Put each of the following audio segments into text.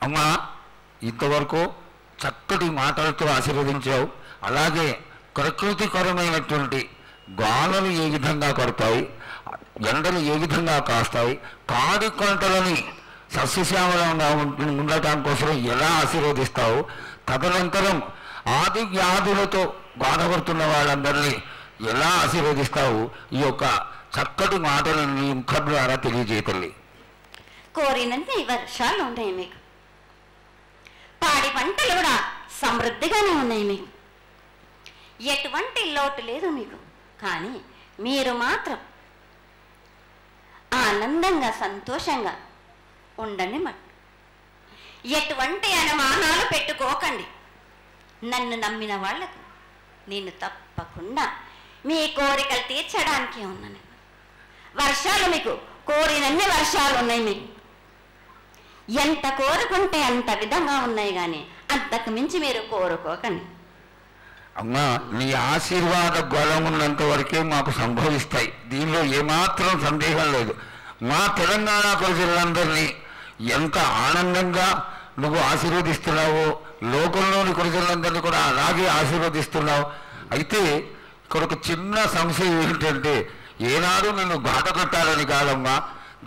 అమ్మా, ఇంతవరకు చక్కటి మాటలతో ఆశీర్వదించావు. అలాగే ప్రకృతికరమైనటువంటి గాలులు ఏ విధంగా కొడతాయి, ఎండలు ఏ విధంగా కాస్తాయి, కాడి కొంటలని సస్యశ్యామలంగా ఉండటం కోసం ఎలా ఆశీర్వదిస్తావు, తదనంతరం ఆది వ్యాధులతో బాధపడుతున్న వాళ్ళందరినీ ఎలా ఆశీర్వదిస్తావు, ఈ యొక్క చక్కటి మాటలను నీ ముఖం ద్వారా తెలియజేయతల్లి. కోరినంత వర్షాలు ఉన్నాయి మీకు, పాడి పంటలు కూడా సమృద్ధిగానే ఉన్నాయి మీకు, ఎటువంటి లోటు లేదు మీకు. కానీ మీరు మాత్రం ఆనందంగా సంతోషంగా ఉండండి. ఎటువంటి అనుమానాలు పెట్టుకోకండి. నన్ను నమ్మిన వాళ్లకు నేను తప్పకుండా మీ కోరికలు తీర్చడానికి ఉన్నాను. వర్షాలు మీకు కోరినన్ని వర్షాలు ఉన్నాయి. మీకు ఎంత కోరుకుంటే అంత విధంగా ఉన్నాయి, కానీ అంతకు మించి మీరు కోరుకోకండి. అమ్మా, నీ ఆశీర్వాద బలం ఉన్నంత వరకే మాకు సంభవిస్తాయి, దీనిలో ఏమాత్రం సందేహం లేదు. మా తెలంగాణ ప్రజలందరినీ ఎంత ఆనందంగా నువ్వు ఆశీర్వదిస్తున్నావో లోకంలోని ప్రజలందరినీ కూడా అలాగే ఆశీర్వదిస్తున్నావు. అయితే ఇక్కడ ఒక చిన్న సంశయం ఏంటంటే, ఏనాడు నిన్ను బాట పెట్టాలని కాదమ్మా,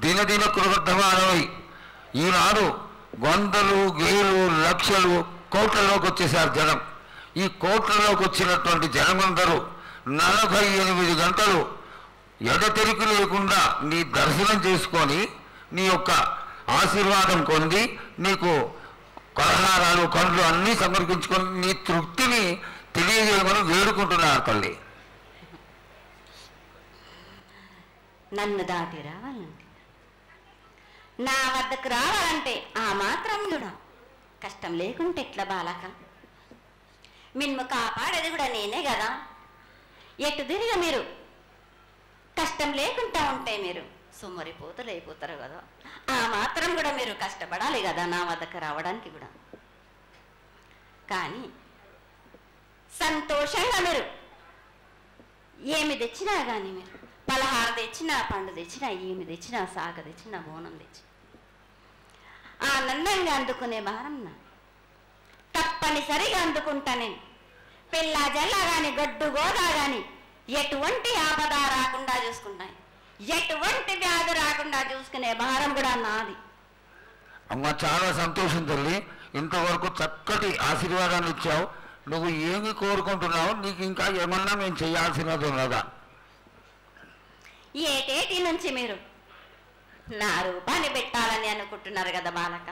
దినదిన కృతమానమై ఈనాడు వందలు వేలు లక్షలు కోట్లలోకి వచ్చేసారు జనం. ఈ కోట్లలోకి వచ్చినటువంటి జనమందరూ 48 గంటలు ఎడతెరికి లేకుండా నీ దర్శనం చేసుకొని నీ యొక్క ఆశీర్వాదం పొంది నీకు పలహారాలు పండ్లు అన్నీ సమర్పించుకొని నీ తృప్తిని తెలియజేయమని వేడుకుంటున్నారు తల్లి. నన్ను దాటి రావాలంటే, నా వద్దకు రావాలంటే ఆ మాత్రం కూడా కష్టం లేకుంటే ఎట్లా బాలక? మిన్ను కాపాడేది కూడా నేనే కదా. ఎటు తిరిగి మీరు కష్టం లేకుండా ఉంటే మీరు సుమ్మరిపోతలైపోతారు కదా. ఆ మాత్రం కూడా మీరు కష్టపడాలి కదా నా వద్దకు రావడానికి కూడా. కానీ సంతోషంగా మీరు ఏమి తెచ్చినా కానీ, మీరు పలహారం తెచ్చినా, పండు తెచ్చినా, ఏమి తెచ్చినా, సాగ తెచ్చినా, బోనం తెచ్చినా ఆనందంగా అందుకునే భారం నా తప్పనిసరిగా అందుకుంటా నేను. పిల్ల జల్ల కానీ గడ్డు గోదా కానీ ఎటువంటి ఆపద రాకుండా చూసుకుంటాను, ఎటువంటి వ్యాధి రాకుండా చూసుకునే భారం కూడా నాది. అమ్మ, చాలా సంతోషం తల్లి. ఇంతవరకు చక్కటి ఆశీర్వాదాన్ని ఇచ్చావు. నువ్వు ఏమి కోరుకుంటున్నావు? నీకు ఇంకా ఏమన్నా మేము చేయాల్సినది ఉన్నదా? ఏటేటి నుంచి మీరు నా రూపాన్ని పెట్టాలని అనుకుంటున్నారు కదా బాలక.